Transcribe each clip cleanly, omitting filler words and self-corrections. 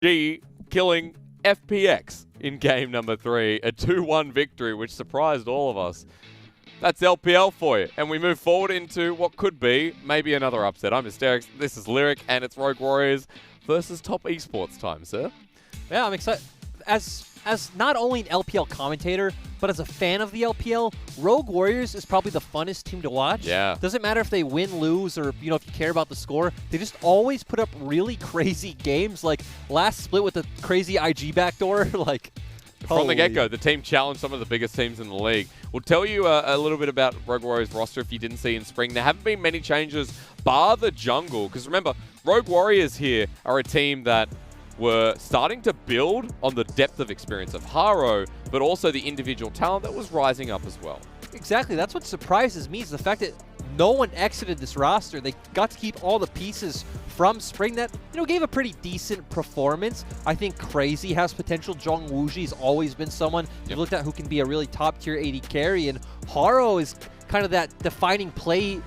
G killing FPX in game number 3. A 2-1 victory, which surprised all of us. That's LPL for you. And we move forward into what could be maybe another upset. I'm Hysterix, this is Lyric, and it's Rogue Warriors versus Top Esports time, sir. Yeah, I'm excited. As not only an LPL commentator, but as a fan of the LPL, Rogue Warriors is probably the funnest team to watch. Yeah. Doesn't matter if they win, lose, or if you care about the score. They just always put up really crazy games. Like last split with the crazy IG backdoor. Like from the get-go, the team challenged some of the biggest teams in the league. We'll tell you a little bit about Rogue Warriors' roster if you didn't see in spring. There haven't been many changes, bar the jungle. Because remember, Rogue Warriors here are a team that were starting to build on the depth of experience of Haro, but also the individual talent that was rising up as well. Exactly. That's what surprises me is the fact that no one exited this roster. They got to keep all the pieces from spring that, gave a pretty decent performance. I think Crazy has potential. Zhong Wuji's always been someone you've looked at who can be a really top-tier AD carry, and Haro is kind of that defining player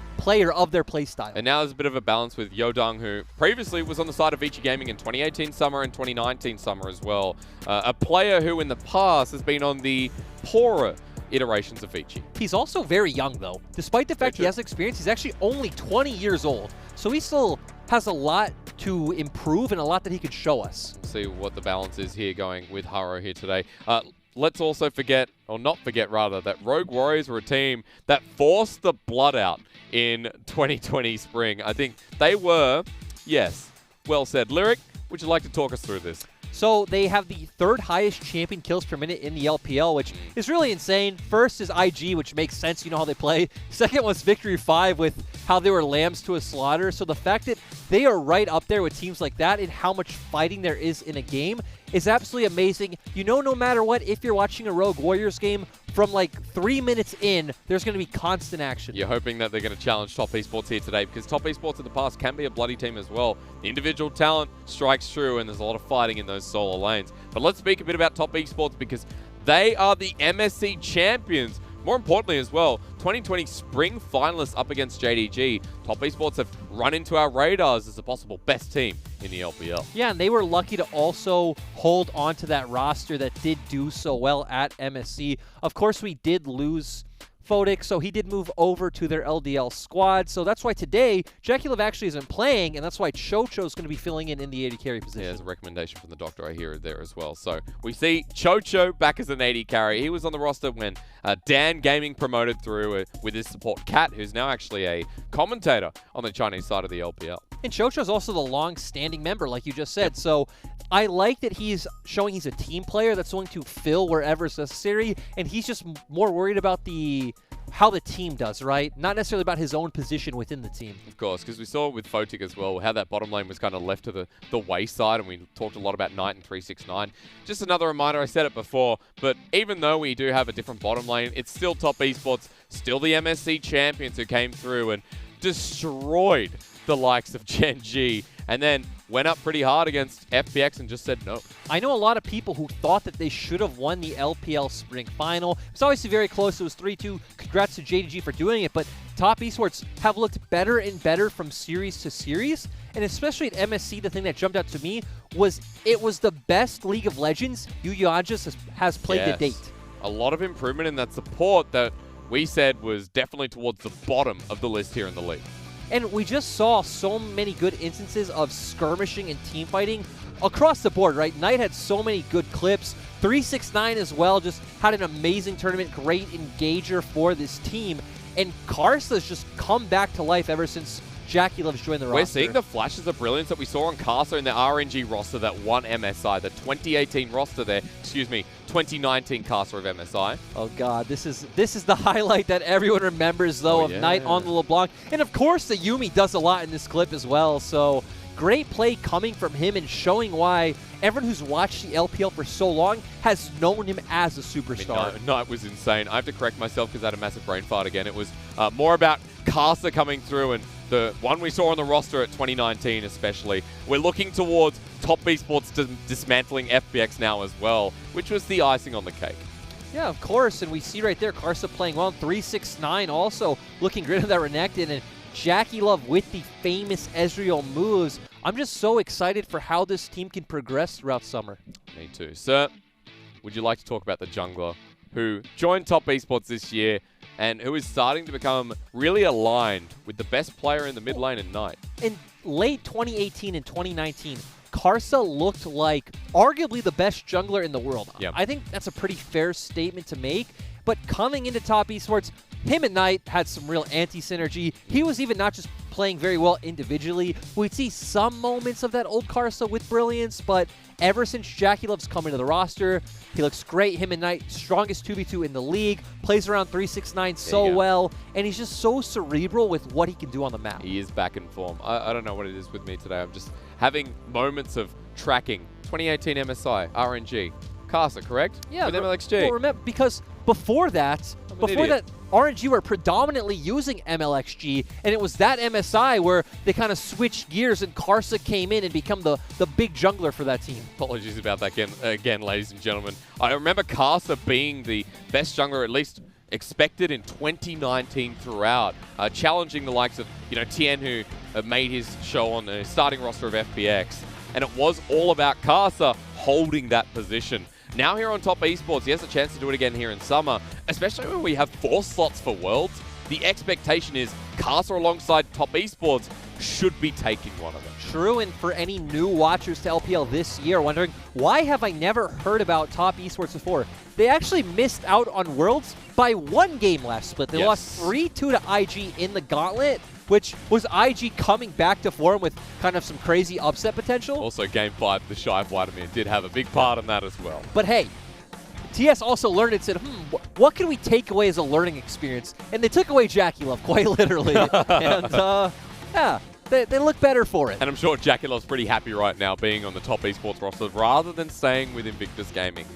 of their playstyle. And now there's a bit of a balance with Yodong, who previously was on the side of Vici Gaming in 2018 summer and 2019 summer as well. A player who in the past has been on the poorer iterations of Vici. He's also very young, though. Despite the fact he has experience, he's actually only 20 years old. So he still has a lot to improve and a lot that he could show us. See what the balance is here going with Haro here today. Let's also forget, or not forget rather, that Rogue Warriors were a team that forced the blood out in 2020 spring. I think they were, yes, well said. Lyric, would you like to talk us through this? So they have the third highest champion kills per minute in the LPL, which is really insane. First is IG, which makes sense. You know how they play. Second was Victory 5 with how they were lambs to a slaughter. So the fact that they are right up there with teams like that and how much fighting there is in a game is absolutely amazing. No matter what, if you're watching a Rogue Warriors game, from like 3 minutes in, there's going to be constant action. You're hoping that they're going to challenge Top Esports here today, because Top Esports in the past can be a bloody team as well. The individual talent strikes true, and there's a lot of fighting in those solo lanes. But let's speak a bit about Top Esports, because they are the MSC champions. More importantly as well, 2020 spring finalists up against JDG. Top Esports have run into our radars as a possible best team in the LPL. Yeah, and they were lucky to also hold on to that roster that did do so well at MSC. Of course, we did lose Photic, so he did move over to their LDL squad. So that's why today, Jackie Love actually isn't playing, and that's why Chocho's going to be filling in the AD carry position. Yeah, there's a recommendation from the doctor I hear there as well. So we see Chocho back as an AD carry. He was on the roster when Dan Gaming promoted through with his support Kat, who's now actually a commentator on the Chinese side of the LPL. And Chocho's also the long-standing member, like you just said. So I like that he's showing he's a team player that's willing to fill wherever it's necessary, and he's just more worried about how the team does, right? Not necessarily about his own position within the team. Of course, because we saw with Photic as well, how that bottom lane was kind of left to the wayside, and we talked a lot about Knight and 369. Just another reminder, I said it before, but even though we do have a different bottom lane, it's still Top Esports, still the MSC champions who came through and destroyed the likes of Gen G, and then went up pretty hard against FPX and just said no. I know a lot of people who thought that they should have won the LPL Spring Final. It's obviously very close. It was 3-2. Congrats to JDG for doing it, but Top Esports have looked better and better from series to series, and especially at MSC, the thing that jumped out to me was it was the best League of Legends Yu Yajus has played to date. A lot of improvement in that support that we said was definitely towards the bottom of the list here in the league. And we just saw so many good instances of skirmishing and team fighting across the board, right? Knight had so many good clips. 369 as well just had an amazing tournament, great engager for this team. And Karsa's just come back to life ever since Jackie Love's joined the roster. We're seeing the flashes of brilliance that we saw on Karsa in the RNG roster that won MSI, the 2018 roster there, 2019 Karsa of MSI. Oh god, this is the highlight that everyone remembers though, of Knight on the LeBlanc. And of course the Yuumi does a lot in this clip as well, so great play coming from him and showing why everyone who's watched the LPL for so long has known him as a superstar. Knight was insane. I have to correct myself because I had a massive brain fart again. It was more about Karsa coming through and the one we saw on the roster at 2019 especially. We're looking towards Top Esports dismantling FPX now as well, which was the icing on the cake. Yeah, of course, and we see right there Karsa playing well. 369 also looking great on that Renekton, and Jackie Love with the famous Ezreal moves. I'm just so excited for how this team can progress throughout summer. Me too. Sir, would you like to talk about the jungler who joined Top Esports this year and who is starting to become really aligned with the best player in the mid lane in Knight? In late 2018 and 2019, Karsa looked like arguably the best jungler in the world. Yep. I think that's a pretty fair statement to make. But coming into Top Esports, him and Knight had some real anti-synergy. He was even not just playing very well individually. We'd see some moments of that old Karsa with brilliance, but ever since Jackie Love's come into the roster, he looks great. Him and Knight, strongest 2v2 in the league, plays around 369 so well, and he's just so cerebral with what he can do on the map. He is back in form. I don't know what it is with me today. I'm just having moments of tracking. 2018 MSI, RNG, Karsa, correct? Yeah. With MLXG. Well, remember, because before that, RNG were predominantly using MLXG, and it was that MSI where they kind of switched gears and Karsa came in and become the big jungler for that team. Apologies about that again, ladies and gentlemen. I remember Karsa being the best jungler, at least expected in 2019 throughout, challenging the likes of Tien, who made his show on the starting roster of FPX, and it was all about Karsa holding that position. Now here on Top Esports, he has a chance to do it again here in summer, especially when we have 4 slots for Worlds. The expectation is Karsa alongside Top Esports should be taking one of them. True, and for any new watchers to LPL this year wondering, why have I never heard about Top Esports before? They actually missed out on Worlds by 1 game last split. They lost 3-2 to IG in the Gauntlet, which was IG coming back to form with kind of some crazy upset potential. Also, Game 5, the Shy Vladimir did have a big part in that as well. But hey, TS also learned and said, what can we take away as a learning experience? And they took away Jackie Love, quite literally. And, yeah, they look better for it. And I'm sure Jackie Love's pretty happy right now being on the Top Esports roster rather than staying with Invictus Gaming.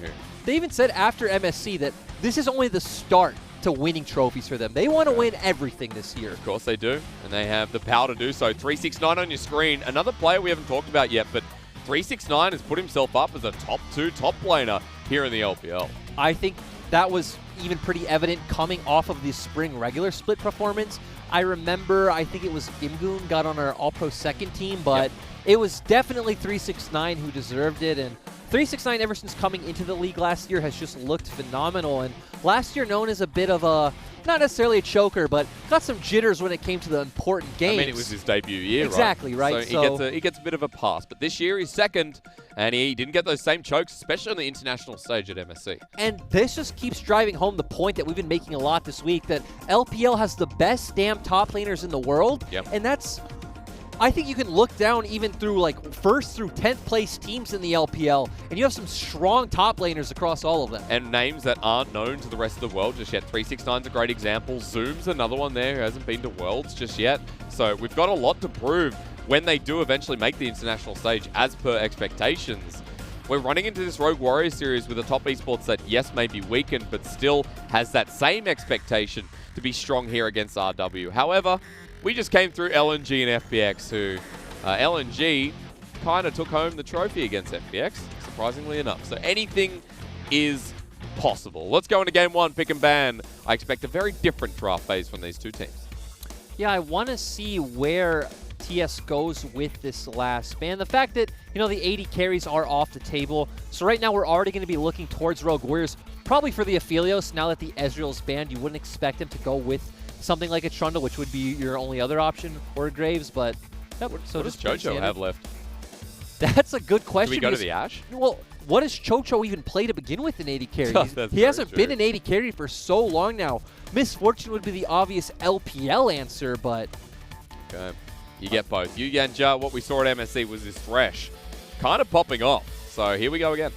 They even said after MSC that this is only the start to winning trophies for them. They want to win everything this year. Of course they do, and they have the power to do so. 369 on your screen. Another player we haven't talked about yet, but 369 has put himself up as a top 2 top laner here in the LPL. I think that was even pretty evident coming off of the spring regular split performance. I remember, I think it was Imgoon got on our All-Pro second team, but it was definitely 369 who deserved it, and 369 ever since coming into the league last year has just looked phenomenal, and last year known as a bit of a, not necessarily a choker, but got some jitters when it came to the important games. I mean, it was his debut year, exactly, right? So he gets a bit of a pass, but this year he's second, and he didn't get those same chokes, especially on the international stage at MSC. And this just keeps driving home the point that we've been making a lot this week, that LPL has the best damn top laners in the world, and that's, I think you can look down even through like 1st through 10th place teams in the LPL, and you have some strong top laners across all of them. And names that aren't known to the rest of the world just yet. 369's a great example. Zoom's another one there who hasn't been to Worlds just yet. So we've got a lot to prove when they do eventually make the international stage as per expectations. We're running into this Rogue Warrior series with a Top Esports that, yes, may be weakened, but still has that same expectation to be strong here against RW. However, we just came through LNG and FPX, who LNG kind of took home the trophy against FPX, surprisingly enough. So anything is possible. Let's go into Game 1, pick and ban. I expect a very different draft phase from these two teams. Yeah, I want to see where TS goes with this last ban. The fact that, the AD carries are off the table. So right now we're already going to be looking towards Rogue Warriors, probably for the Aphelios. Now that the Ezreal's banned, you wouldn't expect him to go with something like a Trundle, which would be your only other option, or Graves, but... Yep, so what does Chocho have left? That's a good question. Do we go to the Ashe? Well, what does Chocho even play to begin with in AD carry? He hasn't been in AD carry for so long now. Misfortune would be the obvious LPL answer, but... Okay. You get both. You and what we saw at MSC was this Thresh kind of popping off. So here we go again.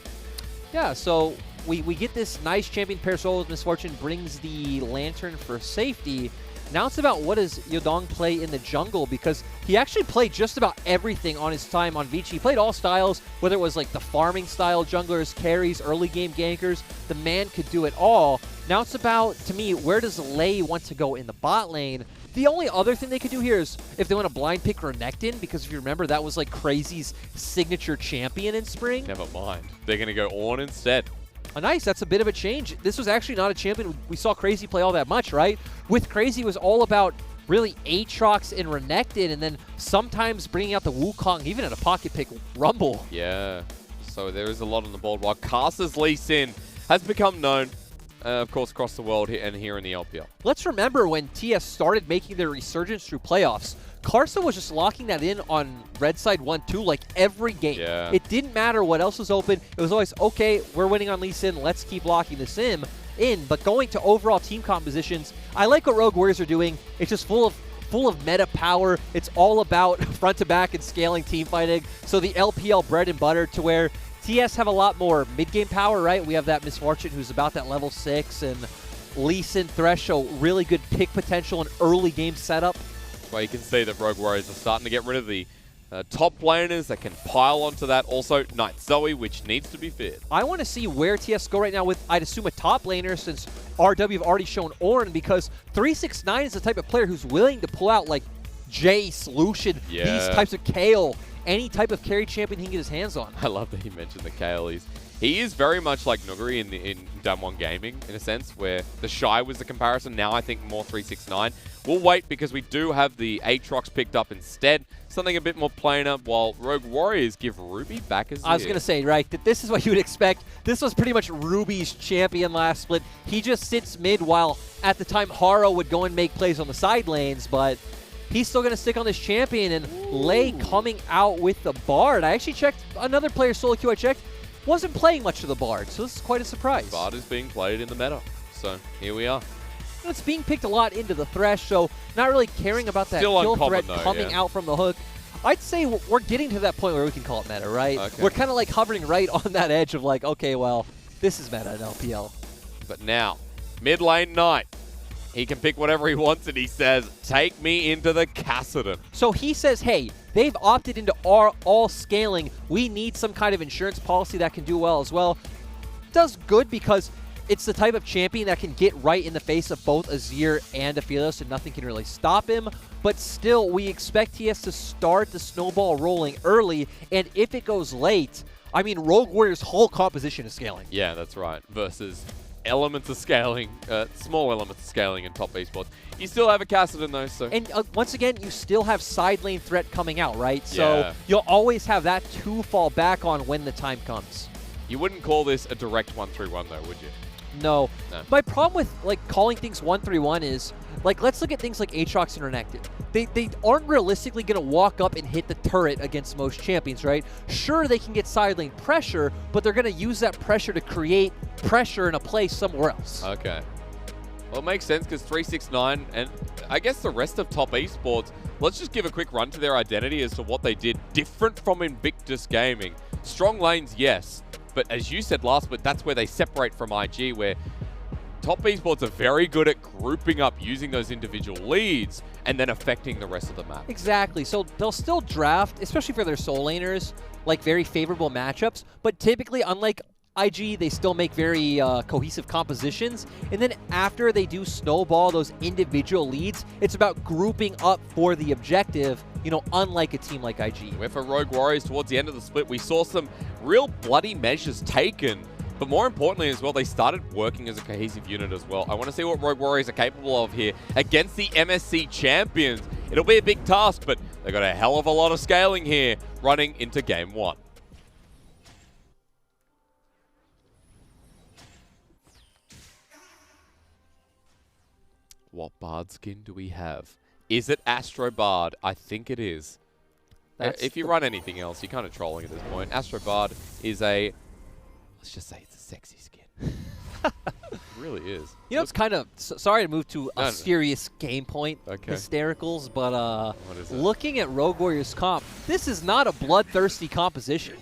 Yeah, so we get this nice champion pair solo. Misfortune brings the Lantern for safety. Now it's about what does Yodong play in the jungle, because he actually played just about everything on his time on Vici. He played all styles, whether it was like the farming style junglers, carries, early game gankers. The man could do it all. Now it's about, to me, where does Lei want to go in the bot lane? The only other thing they could do here is if they want to blind pick Renekton, because if you remember, that was like Crazy's signature champion in spring. Never mind. They're going to go Ornn instead. Oh, nice. That's a bit of a change. This was actually not a champion we saw Crazy play all that much, right? With Crazy, it was all about really Aatrox and Renekton, and then sometimes bringing out the Wukong, even at a pocket pick Rumble. Yeah, so there is a lot on the board, while Karsa's Lee Sin has become known, of course, across the world and here in the LPL. Let's remember when TS started making their resurgence through playoffs, Karsa was just locking that in on red side 1-2 like every game. Yeah. It didn't matter what else was open. It was always, okay, we're winning on Lee Sin, let's keep locking this in. But going to overall team compositions, I like what Rogue Warriors are doing. It's just full of meta power. It's all about front to back and scaling team fighting. So the LPL bread and butter, to where TS have a lot more mid-game power, right? We have that Misfortune who's about that level 6, and Lee Sin Thresh show really good pick potential and early game setup. Well, you can see that Rogue Warriors are starting to get rid of the top laners that can pile onto that. Also, Night Zoe, which needs to be feared. I want to see where TS go right now with, I'd assume, a top laner, since RW have already shown Ornn, because 369 is the type of player who's willing to pull out like Jace, Lucian, these types of Kayle, any type of carry champion he can get his hands on. I love that he mentioned the Kayle. He is very much like Nuguri in Damwon Gaming, in a sense, where the Shy was the comparison. Now I think more 369. We'll wait because we do have the Aatrox picked up instead. Something a bit more plainer, while Rogue Warriors give Ruby back as I was going to say, right, that this is what you would expect. This was pretty much Ruby's champion last split. He just sits mid, while at the time Haro would go and make plays on the side lanes, but he's still going to stick on this champion, and Lei coming out with the Bard. I actually checked another player's solo queue I checked. Wasn't playing much of the Bard, so this is quite a surprise. Bard is being played in the meta, so here we are. It's being picked a lot into the Thresh, so not really caring about that kill threat coming out from the hook. I'd say we're getting to that point where we can call it meta, right? Okay. We're kind of like hovering right on that edge of like, okay, well, this is meta in LPL. But now, mid lane Knight. He can pick whatever he wants, and he says, take me into the Kassadin. So he says, hey, they've opted into all scaling. We need some kind of insurance policy that can do well as well. Does good because it's the type of champion that can get right in the face of both Azir and Aphelios, and nothing can really stop him. But still, we expect TS to start the snowball rolling early, and if it goes late, I mean, Rogue Warriors' whole composition is scaling. Yeah, that's right. Versus elements of scaling, small elements of scaling in top esports. You still have a Kassadin though, so. And once again, you still have side lane threat coming out, right? So you'll always have that to fall back on when the time comes. You wouldn't call this a direct 1-3-1 though, would you? No. My problem with like calling things 1-3-1 is, like, let's look at things like Aatrox and Renekton. They aren't realistically going to walk up and hit the turret against most champions, right? Sure, they can get side lane pressure, but they're going to use that pressure to create pressure in a play somewhere else. Okay. Well, it makes sense because 369 and I guess the rest of top esports, let's just give a quick run to their identity as to what they did different from Invictus Gaming. Strong lanes, yes. But as you said last week, that's where they separate from IG, where top esports are very good at grouping up, using those individual leads, and then affecting the rest of the map. Exactly. So they'll still draft, especially for their soul laners, like very favorable matchups. But typically, unlike IG, they still make very cohesive compositions. And then after they do snowball those individual leads, it's about grouping up for the objective, you know, unlike a team like IG. Where for Rogue Warriors, towards the end of the split, we saw some real bloody measures taken. But more importantly as well, they started working as a cohesive unit as well. I want to see what Rogue Warriors are capable of here against the MSC champions. It'll be a big task, but they've got a hell of a lot of scaling here running into game one. What Bard skin do we have? Is it Astro Bard? I think it is. If you run anything else, you're kind of trolling at this point. Astro Bard is a... Let's just say it's a sexy skin. It really is. You know, it's kind of... Sorry to move to a serious game point hystericals, but looking at Rogue Warriors comp, this is not a bloodthirsty composition.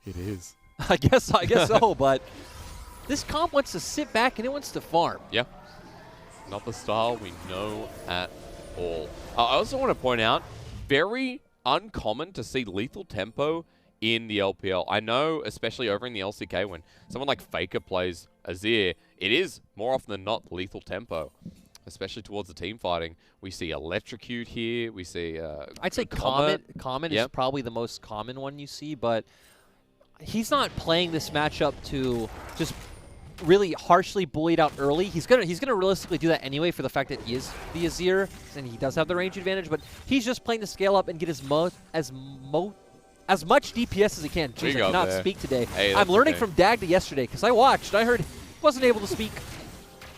It is. I guess so, but this comp wants to sit back and it wants to farm. Yeah. Not the style we know at all. I also want to point out, very uncommon to see lethal tempo in the LPL. I know, especially over in the LCK, when someone like Faker plays Azir, it is more often than not lethal tempo, especially towards the team fighting. We see Electrocute here. We see I'd say Comet is probably the most common one you see, but he's not playing this matchup to just really harshly bullied out early. He's gonna realistically do that anyway for the fact that he is the Azir and he does have the range advantage. But he's just playing to scale up and get as much DPS as he can. Jeez, I cannot speak today. Hey, I'm learning from Dagda yesterday because I watched. I heard he wasn't able to speak.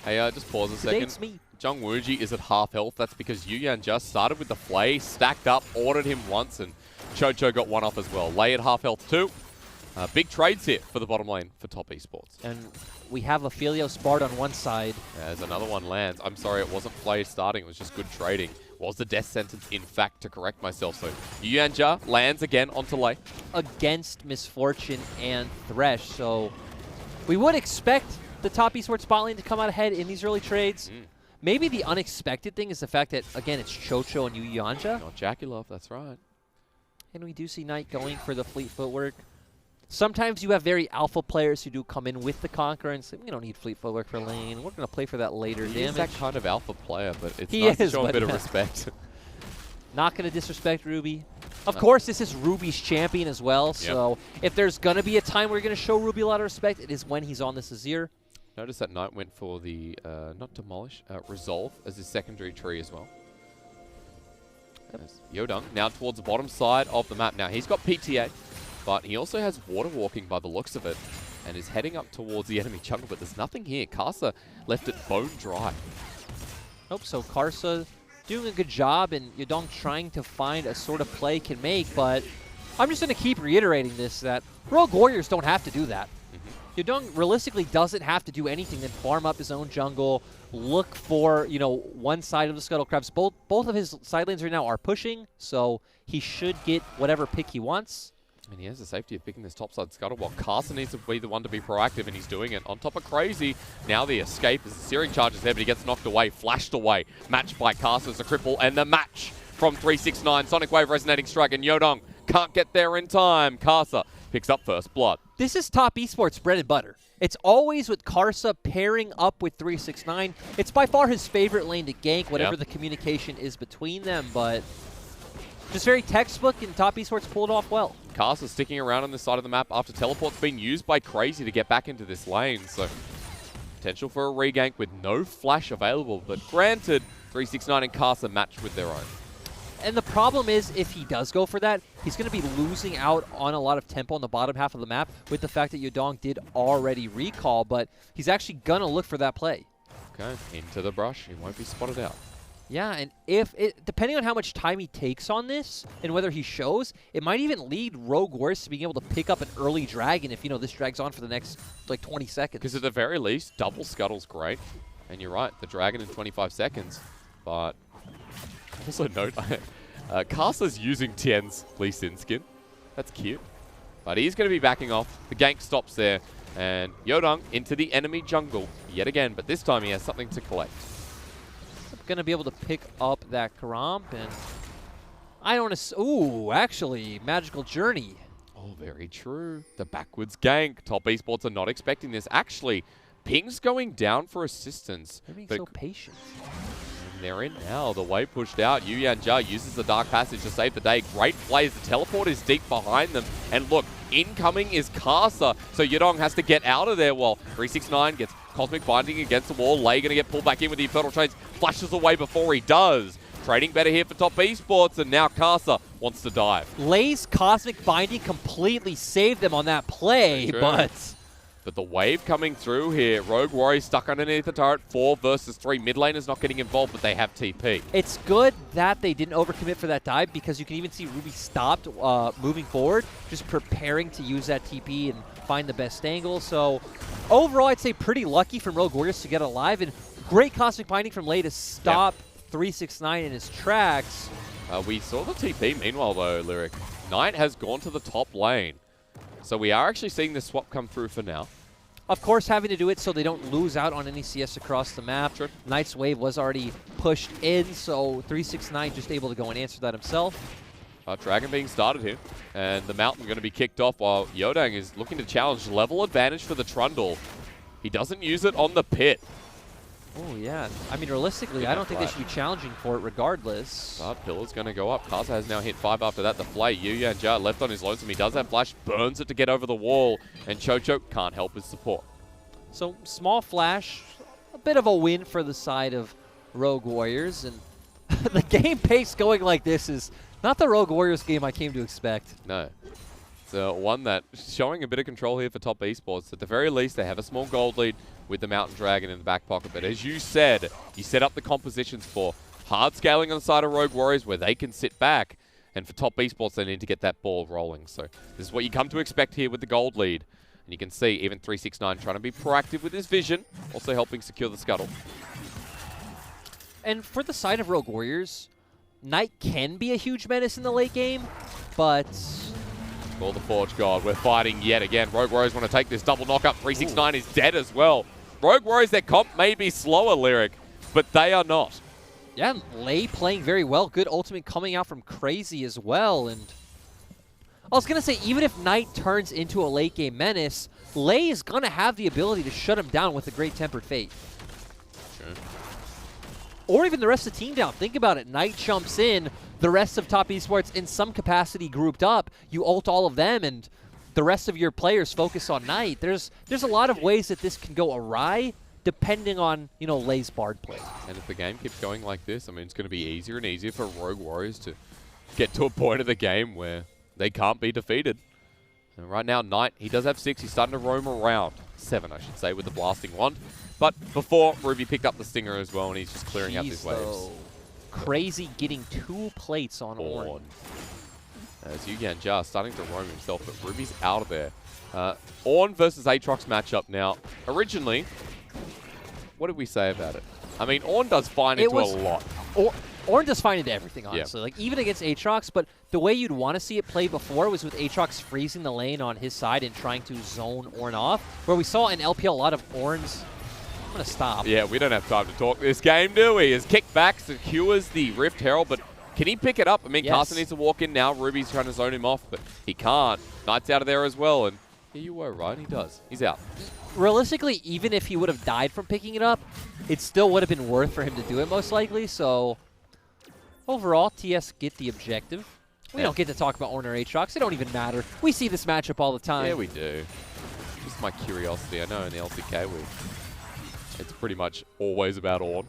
Hey, just pause a second. It's me. Jung Wooji is at half health. That's because Yuyan just started with the Flay, stacked up, ordered him once, and Chocho got one off as well. Lei at half health too. Big trades here for the bottom lane for Top Esports. And we have a Philios Bard on one side. As another one lands. I'm sorry, it wasn't Flay starting. It was just good trading. Was the death sentence, in fact, to correct myself. So Yuanja lands again onto Lei. Against Misfortune and Thresh. So we would expect the Top Esports bot lane to come out ahead in these early trades. Maybe the unexpected thing is the fact that, again, it's Chocho and Yuanja. Not Jackie Love, that's right. And we do see Knight going for the fleet footwork. Sometimes you have very alpha players who do come in with the Conqueror and say, we don't need fleet footwork for lane. We're going to play for that later damage. He is that kind of alpha player, but it's he nice is, to show a bit of respect. Not going to disrespect Ruby. Of course, this is Ruby's champion as well, so if there's going to be a time where you're going to show Ruby a lot of respect, it is when he's on this Azir. Notice that Knight went for the, not Demolish, Resolve as his secondary tree as well. Yodong now towards the bottom side of the map. Now, he's got PTA, but he also has Water Walking by the looks of it and is heading up towards the enemy jungle, but there's nothing here. Karsa left it bone dry. Nope, so Karsa doing a good job, and Yodong trying to find a sort of play can make, but I'm just going to keep reiterating this, that Rogue Warriors don't have to do that. Yodong realistically doesn't have to do anything than farm up his own jungle, look for, you know, one side of the Scuttle Crabs. Both of his side lanes right now are pushing, so he should get whatever pick he wants. And he has the safety of picking this topside Scuttle, while Carson needs to be the one to be proactive, and he's doing it. On top of Crazy, now the escape as the Searing Charge is there, but he gets knocked away, flashed away. Matched by Carson as a cripple, and the match from 369. Sonic Wave Resonating Strike, and Yodong can't get there in time. Karsa picks up first blood. This is Top Esports bread and butter. It's always with Karsa pairing up with 369. It's by far his favorite lane to gank, whatever the communication is between them, but just very textbook, and Top Esports pulled it off well. Karsa sticking around on this side of the map after Teleport's been used by Crazy to get back into this lane, so potential for a regank with no flash available, but granted, 369 and Karsa matched with their own. And the problem is, if he does go for that, he's going to be losing out on a lot of tempo on the bottom half of the map with the fact that Yodong did already recall, but he's actually going to look for that play. Okay, into the brush. He won't be spotted out. Yeah, and depending on how much time he takes on this and whether he shows, it might even lead Rogue Warriors to being able to pick up an early dragon if, you know, this drags on for the next, like, 20 seconds. Because at the very least, double Scuttle's great. And you're right, the dragon in 25 seconds, but also note, Karsa's using Tien's Lee Sin skin. That's cute. But he's going to be backing off. The gank stops there. And Yodong into the enemy jungle yet again. But this time he has something to collect. Going to be able to pick up that Karamp. And I don't want to... Ooh, actually, Magical Journey. Oh, very true. The backwards gank. Top Esports are not expecting this. Actually, Ping's going down for assistance. They're being so patient. They're in now. The wave pushed out. Yuyan uses the Dark Passage to save the day. Great plays. The teleport is deep behind them. And look, incoming is Karsa. So Yodong has to get out of there while 369 gets Cosmic Binding against the wall. Lei going to get pulled back in with the Infernal Chains. Flashes away before he does. Trading better here for Top Esports. And now Karsa wants to dive. Lei's Cosmic Binding completely saved them on that play, But the wave coming through here. Rogue Warriors stuck underneath the turret. 4 versus 3. Mid laners not getting involved, but they have TP. It's good that they didn't overcommit for that dive because you can even see Ruby stopped moving forward, just preparing to use that TP and find the best angle. So overall, I'd say pretty lucky from Rogue Warriors to get alive, and great Cosmic Binding from Lei to stop 369 in his tracks. We saw the TP meanwhile, though, Lyric. Knight has gone to the top lane. So we are actually seeing the swap come through for now. Of course, having to do it so they don't lose out on any CS across the map. Sure. Knight's wave was already pushed in, so 369 just able to go and answer that himself. Dragon being started here. And the mountain going to be kicked off while Yodong is looking to challenge. Level advantage for the Trundle. He doesn't use it on the pit. Oh, yeah. I mean, realistically, I don't think they should be challenging for it regardless. But Pillar's going to go up. Karsa has now hit 5 after that. The Flay, Yuyan left on his lonesome. He does have flash, burns it to get over the wall, and Chocho can't help his support. So small flash, a bit of a win for the side of Rogue Warriors. And the game pace going like this is not the Rogue Warriors game I came to expect. No. It's one that showing a bit of control here for Top Esports. At the very least, they have a small gold lead with the Mountain Dragon in the back pocket. But as you said, you set up the compositions for hard scaling on the side of Rogue Warriors where they can sit back. And for Top Esports, they need to get that ball rolling. So this is what you come to expect here with the gold lead. And you can see even 369 trying to be proactive with his vision, also helping secure the scuttle. And for the side of Rogue Warriors, Knight can be a huge menace in the late game, but... For the Forge God, we're fighting yet again. Rogue Warriors want to take this double knockup. 369 is dead as well. Rogue Warriors, their comp may be slower, Lyric, but they are not. Yeah, Lei playing very well. Good ultimate coming out from Crazy as well. And I was going to say, even if Knight turns into a late game menace, Lei is going to have the ability to shut him down with a Great Tempered Fate. Sure. Or even the rest of the team down. Think about it. Knight jumps in, the rest of Top Esports in some capacity grouped up. You ult all of them, and the rest of your players focus on Knight. There's a lot of ways that this can go awry, depending on, you know, Lei's Bard play. And if the game keeps going like this, I mean, it's going to be easier and easier for Rogue Warriors to get to a point of the game where they can't be defeated. And right now, Knight, he does have 6. He's starting to roam around. 7, I should say, with the Blasting Wand. But before, Ruby picked up the Stinger as well, and he's just clearing out these waves. Crazy getting 2 plates on Ornn. As Yugen just starting to roam himself, but Ruby's out of there. Ornn versus Aatrox matchup now. Originally, what did we say about it? I mean, Ornn does fine into a lot. Ornn does fine into everything, honestly. Yeah. Like, even against Aatrox, but the way you'd want to see it play before was with Aatrox freezing the lane on his side and trying to zone Ornn off, where we saw in LPL a lot of Ornn's... I'm going to stop. Yeah, we don't have time to talk this game, do we? His kickback secures the Rift Herald, but can he pick it up? I mean, yes. Carson needs to walk in now. Ruby's trying to zone him off, but he can't. Knight's out of there as well, and yeah, you were right. He does. He's out. Realistically, even if he would have died from picking it up, it still would have been worth for him to do it, most likely. So, overall, TS get the objective. We don't get to talk about Ornn or Aatrox. It don't even matter. We see this matchup all the time. Yeah, we do. Just my curiosity. I know in the LCK it's pretty much always about Ornn.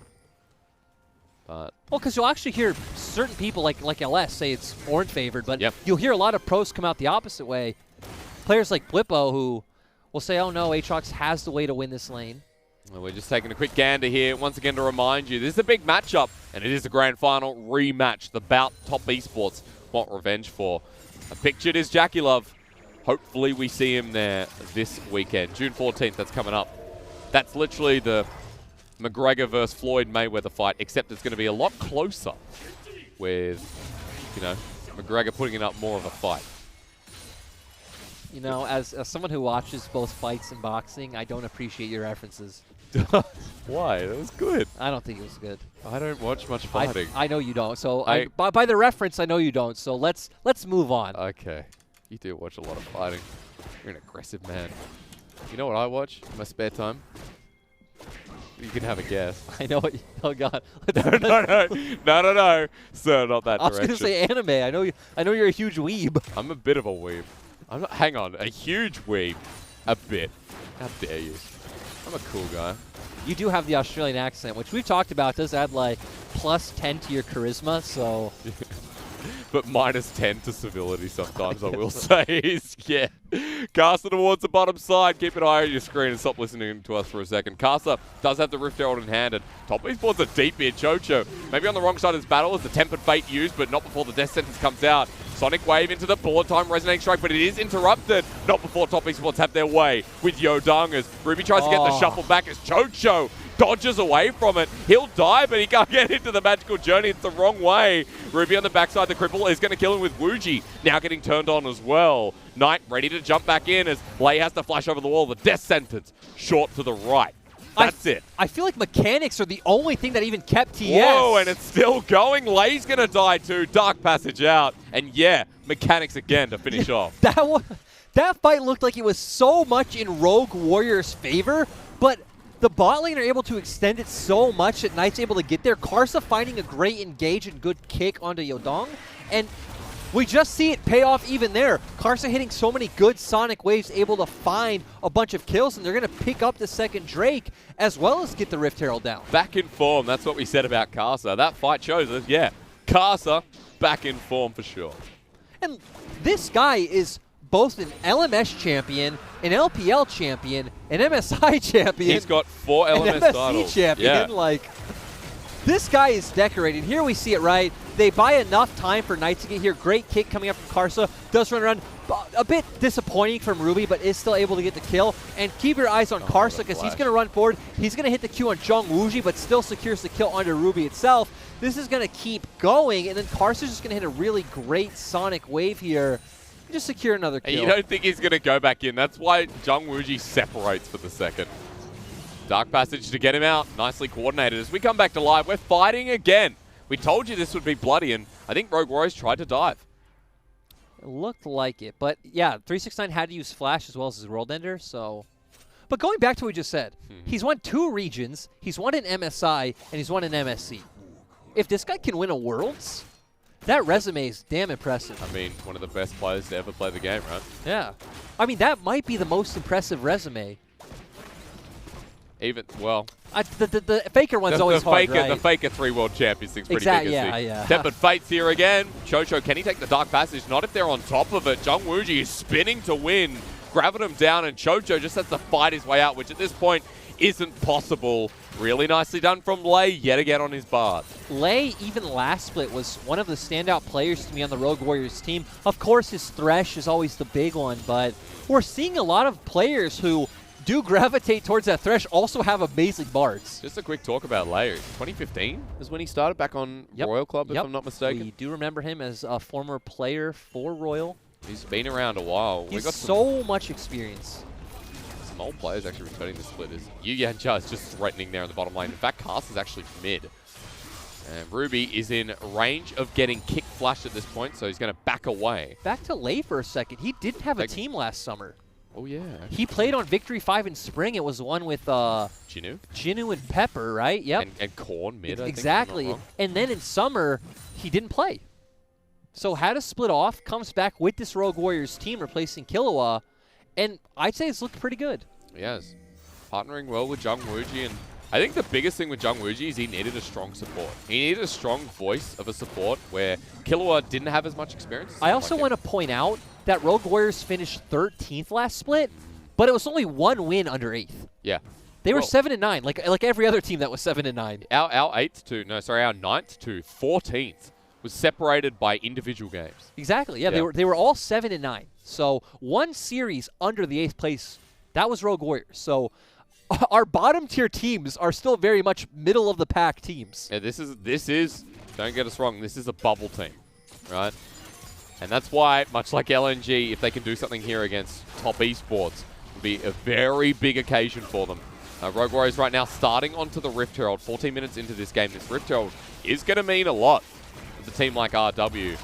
But well, because you'll actually hear certain people like LS say it's Ornn favored, but yep. You'll hear a lot of pros come out the opposite way. Players like Blippo who will say, oh no, Aatrox has the way to win this lane. Well, we're just taking a quick gander here. Once again to remind you, this is a big matchup, and it is the grand final rematch. The bout Top Esports want revenge for. Pictured is Jackie Love. Hopefully we see him there this weekend. June 14th, that's coming up. That's literally the McGregor versus Floyd Mayweather fight, except it's going to be a lot closer with, you know, McGregor putting it up more of a fight. You know, as someone who watches both fights and boxing, I don't appreciate your references. Why? That was good. I don't think it was good. I don't watch much fighting. I know you don't. So by the reference, I know you don't. So let's move on. Okay. You do watch a lot of fighting. You're an aggressive man. You know what I watch in my spare time? You can have a guess. I know what. Oh God. No. Sir, not that direction. I was gonna say anime. I know you're a huge weeb. I'm a bit of a weeb. I'm not. Hang on, a huge weeb. A bit. How dare you? I'm a cool guy. You do have the Australian accent, which we've talked about. Does add like +10 to your charisma. So. But -10 to civility sometimes, I will say. Yeah. Caster towards the bottom side. Keep an eye on your screen and stop listening to us for a second. Caster does have the Rift Herald in hand, and Top Esports are deep here. Chocho maybe on the wrong side of this battle as the Tempered Fate used, but not before the Death Sentence comes out. Sonic Wave into the bullet time resonating strike, but it is interrupted. Not before Top Esports have their way with Yodong as Ruby tries to get the shuffle back as Chocho dodges away from it. He'll die, but he can't get into the magical journey. It's the wrong way. Ruby on the backside, the cripple is going to kill him with Wuji. Now getting turned on as well. Knight ready to jump back in as Lei has to flash over the wall. The Death Sentence short to the right. That's it. I feel like mechanics are the only thing that even kept TES. Whoa, and it's still going. Lei's going to die too. Dark Passage out. And yeah, mechanics again to finish off. That fight looked like it was so much in Rogue Warriors' favor, but the bot lane are able to extend it so much that Knight's able to get there. Karsa finding a great engage and good kick onto Yodong. And We just see it pay off even there. Karsa hitting so many good Sonic waves, able to find a bunch of kills, and they're going to pick up the second Drake as well as get the Rift Herald down. Back in form. That's what we said about Karsa. That fight shows us, yeah, Karsa back in form for sure. And this guy is both an LMS champion, an LPL champion, an MSI champion. He's got 4 LMS an MSC titles. champion. Yeah. Like, this guy is decorated. Here we see it, right? They buy enough time for Knight to get here. Great kick coming up from Karsa. Does run around. A bit disappointing from Ruby, but is still able to get the kill. And keep your eyes on Karsa because he's going to run forward. He's going to hit the Q on Jung Wooji, but still secures the kill onto Ruby itself. This is going to keep going, and then Karsa's just going to hit a really great Sonic wave here. Just secure another kill. And you don't think he's going to go back in. That's why Jung Wooji separates for the second. Dark Passage to get him out. Nicely coordinated. As we come back to live, we're fighting again. We told you this would be bloody, and I think Rogue Warriors tried to dive. It looked like it, but yeah, 369 had to use Flash as well as his World Ender, so... But going back to what we just said, he's won 2 regions, he's won an MSI, and he's won an MSC. If this guy can win a Worlds, that resume is damn impressive. I mean, one of the best players to ever play the game, right? Yeah. I mean, that might be the most impressive resume. Even, well... the Faker one's always hard, right? The Faker 3 World Champions thing's pretty big. Yeah. Tempered Fate's here again. Chocho, can he take the Dark Passage? Not if they're on top of it. Jung Wooji is spinning to win, grabbing him down, and Chocho just has to fight his way out, which at this point isn't possible. Really nicely done from Lei, yet again on his Bard. Lei, even last split, was one of the standout players to me on the Rogue Warriors team. Of course, his Thresh is always the big one, but we're seeing a lot of players who do gravitate towards that Thresh, also have amazing Bards. Just a quick talk about Lei. 2015 is when he started back on Royal Club, if I'm not mistaken. We do remember him as a former player for Royal. He's been around a while. He's got so much experience. Some old players actually returning the split. Yu Yancha is just threatening there in the bottom lane. In fact, Cast is actually mid. And Ruby is in range of getting kick flashed at this point, so he's going to back away. Back to Lei for a second. He didn't have a team last summer. Oh, yeah. He played on Victory 5 in spring. It was the one with Jinu and Pepper, right? Yep. And Korn mid, I think. Exactly. And then in summer, he didn't play. So had to split off, comes back with this Rogue Warriors team replacing Killua, and I'd say it's looked pretty good. Yes. Partnering well with Jung Wooji, and I think the biggest thing with Jung Wooji is he needed a strong support. He needed a strong voice of a support where Killua didn't have as much experience. I also want to point out that Rogue Warriors finished 13th last split, but it was only 1 win under 8th. Yeah. They were 7-9, like every other team that was 7-9. Our 9th to 14th was separated by individual games. Exactly. Yeah. They were all 7-9. So 1 series under the 8th place. That was Rogue Warriors. So our bottom tier teams are still very much middle of the pack teams. Yeah, this is don't get us wrong, this is a bubble team, right? And that's why, much like LNG, if they can do something here against top esports, it will be a very big occasion for them. Rogue Warriors right now starting onto the Rift Herald, 14 minutes into this game. This Rift Herald is going to mean a lot with a team like RW,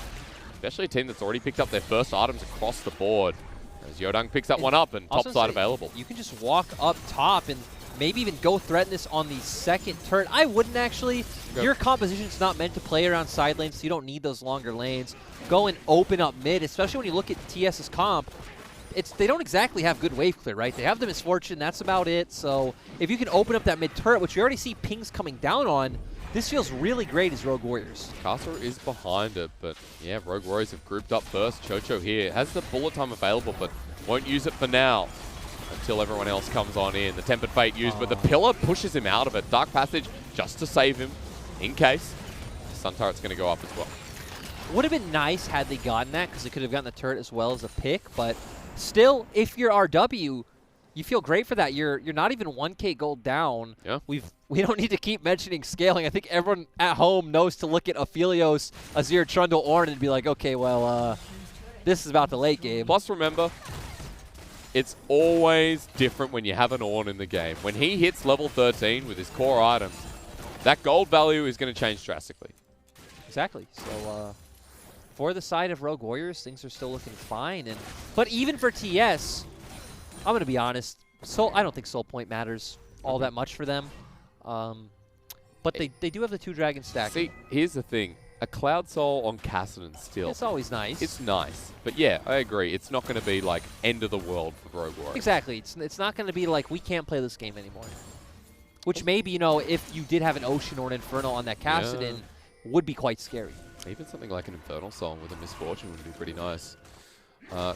especially a team that's already picked up their first items across the board. As Yodang picks that one up and top side available. You can just walk up top and maybe even go threaten this on the second turret. I wouldn't actually. Your composition's not meant to play around side lanes, so you don't need those longer lanes. Go and open up mid, especially when you look at TS's comp. They don't exactly have good wave clear, right? They have the Misfortune, that's about it. So if you can open up that mid turret, which you already see pings coming down on, this feels really great as Rogue Warriors. Castle is behind it, but yeah, Rogue Warriors have grouped up first. Chocho here has the bullet time available, but won't use it for now until everyone else comes on in. The Tempered Fate used, but the Pillar pushes him out of it. Dark Passage just to save him in case. Sun Turret's going to go up as well. Would have been nice had they gotten that, because they could have gotten the turret as well as a pick, but still, if you're RW, you feel great for that. You're not even 1K gold down. Yeah. We don't need to keep mentioning scaling. I think everyone at home knows to look at Aphelios, Azir, Trundle, Ornn and be like, okay, well, this is about the late game. Plus, remember, it's always different when you have an Ornn in the game. When he hits level 13 with his core items, that gold value is going to change drastically. Exactly. So, for the side of Rogue Warriors, things are still looking fine. But even for TS, I'm going to be honest, I don't think Soul Point matters all that much for them. But they do have the 2 dragon stack. See, here's the thing. A Cloud Soul on Kassadin still. It's always nice. It's nice. But yeah, I agree. It's not going to be like end of the world for Rogue Warriors. Exactly. It's not going to be like we can't play this game anymore. Which maybe, you know, if you did have an Ocean or an Infernal on that Kassadin, would be quite scary. Even something like an Infernal Soul with a Misfortune would be pretty nice.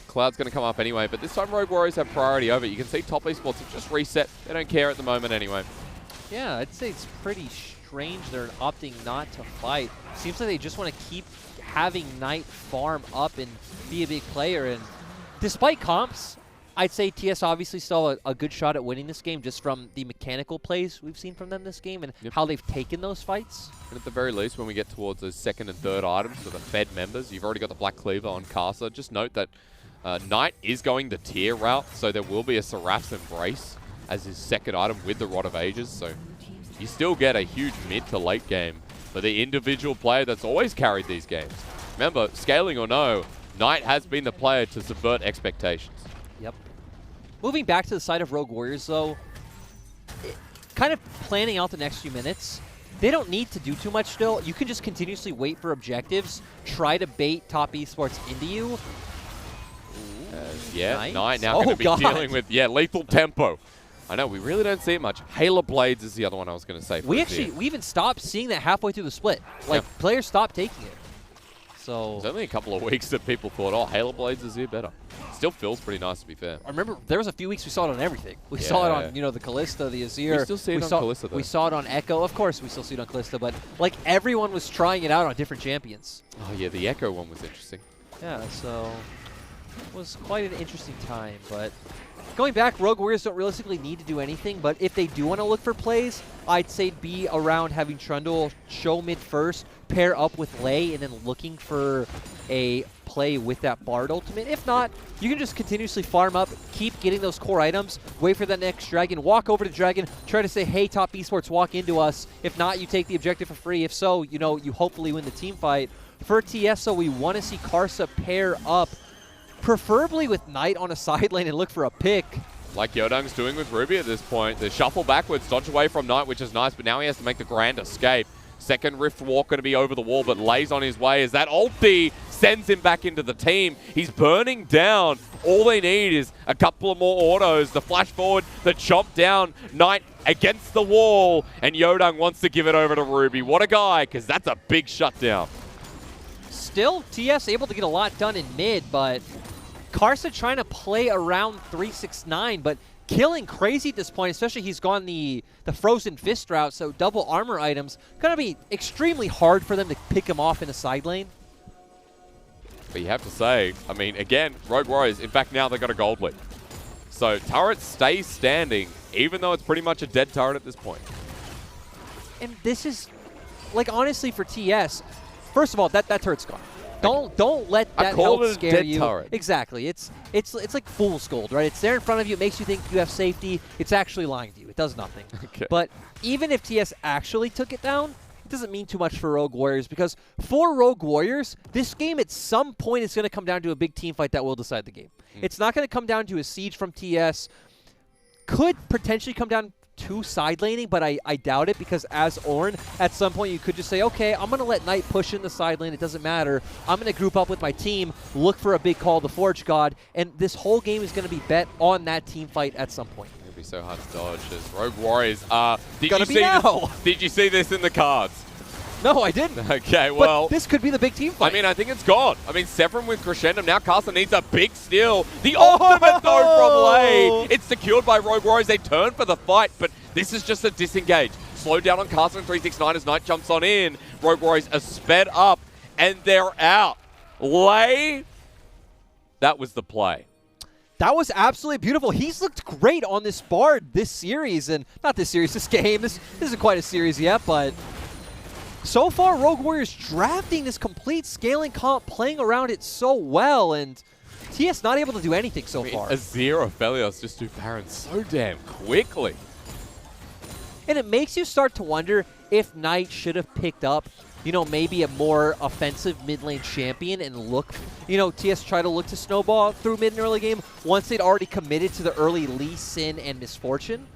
Cloud's going to come up anyway, but this time Rogue Warriors have priority over. You can see Top Esports have just reset. They don't care at the moment anyway. Yeah, I'd say it's pretty strange they're opting not to fight. Seems like they just want to keep having Knight farm up and be a big player. And despite comps, I'd say TS obviously still a good shot at winning this game just from the mechanical plays we've seen from them this game and how they've taken those fights. And at the very least, when we get towards those second and third items for the Fed members, you've already got the Black Cleaver on Casa. Just note that Knight is going the tier route, so there will be a Seraph's Embrace as his second item with the Rod of Ages. So you still get a huge mid to late game for the individual player that's always carried these games. Remember, scaling or no, Knight has been the player to subvert expectations. Yep. Moving back to the side of Rogue Warriors, though, kind of planning out the next few minutes, they don't need to do too much still. You can just continuously wait for objectives, try to bait Top Esports into you. Yeah, nice. Knight now going to be dealing with, lethal tempo. I know, we really don't see it much. Halo Blades is the other one I was going to say. We even stopped seeing that halfway through the split. Like, players stopped taking it. So there's only a couple of weeks that people thought, oh, Halo Blades is here better. Still feels pretty nice, to be fair. I remember there was a few weeks we saw it on everything. We saw it on, you know, the Callista, the Azir. We still see it on Callista, though. We saw it on Echo. Of course, we still see it on Callista, but like everyone was trying it out on different champions. Oh yeah, the Echo one was interesting. Yeah, so it was quite an interesting time. But going back, Rogue Warriors don't realistically need to do anything, but if they do want to look for plays, I'd say it'd be around having Trundle show mid first, pair up with Lei, and then looking for a play with that Bard ultimate. If not, you can just continuously farm up, keep getting those core items, wait for the next Dragon, walk over to Dragon, try to say, hey, Top Esports, walk into us. If not, you take the objective for free. If so, you know, you hopefully win the team fight. For TS, so we want to see Karsa pair up, preferably with Knight on a side lane and look for a pick. Like Yodung's doing with Ruby at this point. The shuffle backwards, dodge away from Knight, which is nice, but now he has to make the grand escape. Second Rift Walk going to be over the wall, but Lei's on his way as that ulti sends him back into the team. He's burning down. All they need is a couple of more autos. The flash forward, the chomp down. Knight against the wall, and Yodung wants to give it over to Ruby. What a guy, because that's a big shutdown. Still, TS able to get a lot done in mid, but Karsa trying to play around 369, but killing crazy at this point, especially he's gone the Frozen Fist route, so double armor items. Going to be extremely hard for them to pick him off in a side lane. But you have to say, I mean, again, Rogue Warriors, in fact, now they've got a gold lead. So turret stays standing, even though it's pretty much a dead turret at this point. And this is, like, honestly, for TS, first of all, that turret's gone. Don't let that health scare you. Turret. Exactly. It's like fool's gold, right? It's there in front of you. It makes you think you have safety. It's actually lying to you. It does nothing. Okay. But even if TS actually took it down, it doesn't mean too much for Rogue Warriors, because for Rogue Warriors, this game at some point is going to come down to a big team fight that will decide the game. It's not going to come down to a siege from TS. Could potentially come down to side laning, but I doubt it, because as Ornn, at some point you could just say, okay, I'm going to let Knight push in the side lane. It doesn't matter. I'm going to group up with my team, look for a big call to Forge God, and this whole game is going to be bet on that team fight at some point. It'll be so hard to dodge as Rogue Warriors did you see this in the cards? No, I didn't. Okay, well, but this could be the big team fight. I mean, I think it's gone. I mean, Severin with Crescendo. Now Carson needs a big steal. The ultimate, though, from Lei. It's secured by Rogue Warriors. They turn for the fight, but this is just a disengage. Slow down on Carson 369 as Knight jumps on in. Rogue Warriors are sped up, and they're out. Lei, that was the play. That was absolutely beautiful. He's looked great on this Bard this series, and not this series, this game. This isn't quite a series yet, but so far, Rogue Warriors drafting this complete scaling comp, playing around it so well, and TS not able to do anything so far. Azir or Felios just do Baron so damn quickly. And it makes you start to wonder if Knight should have picked up, you know, maybe a more offensive mid lane champion and look, you know, TS try to look to snowball through mid and early game once they'd already committed to the early Lee Sin and Misfortune.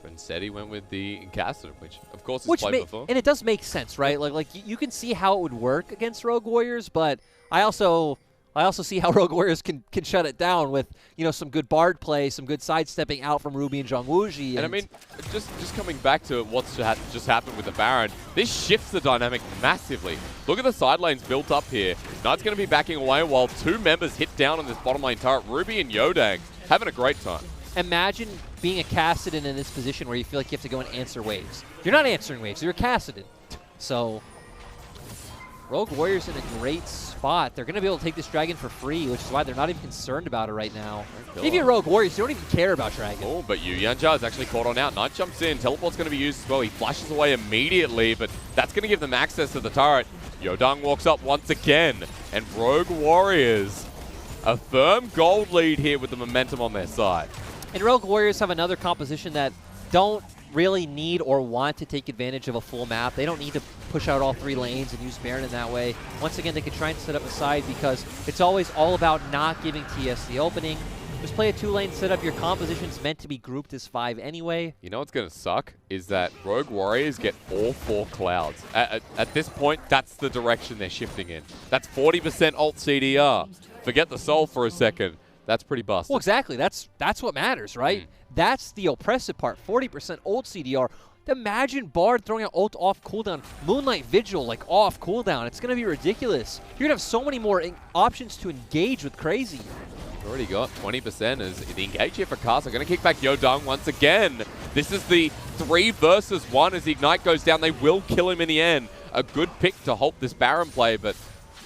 But instead, he went with the Cassidy, which, of course, is played before. And it does make sense, right? Like you can see how it would work against Rogue Warriors, but I also see how Rogue Warriors can shut it down with, some good Bard play, some good sidestepping out from Ruby and Zhongwuji. And I mean, just coming back to what's just happened with the Baron, this shifts the dynamic massively. Look at the side lanes built up here. Knight's going to be backing away while two members hit down on this bottom lane turret. Ruby and Yodang having a great time. Imagine being a Kassadin in this position where you feel like you have to go and answer waves. You're not answering waves, you're a Kassadin. So Rogue Warriors in a great spot. They're going to be able to take this Dragon for free, which is why they're not even concerned about it right now. If you're Rogue Warriors, you don't even care about Dragon. Oh, but Yu Yanja is actually caught on out. Knight jumps in. Teleport's going to be used as well. He flashes away immediately, but that's going to give them access to the turret. Yodang walks up once again, and Rogue Warriors, a firm gold lead here with the momentum on their side. And Rogue Warriors have another composition that don't really need or want to take advantage of a full map. They don't need to push out all 3 lanes and use Baron in that way. Once again, they can try and set up a side because it's always all about not giving TS the opening. Just play a 2-lane setup. Your composition's meant to be grouped as 5 anyway. You know what's going to suck is that Rogue Warriors get all 4 clouds. At this point, that's the direction they're shifting in. That's 40% ult CDR. Forget the soul for a second. That's pretty busted. Well, exactly. That's what matters, right? That's the oppressive part. 40% ult CDR. Imagine Bard throwing out ult off cooldown. Moonlight Vigil, like, off cooldown. It's going to be ridiculous. You're going to have so many more options to engage with Crazy. Already got 20% as the engage here for Casa. Going to kick back Yodang once again. This is the 3 versus 1 as the Ignite goes down. They will kill him in the end. A good pick to halt this Baron play, but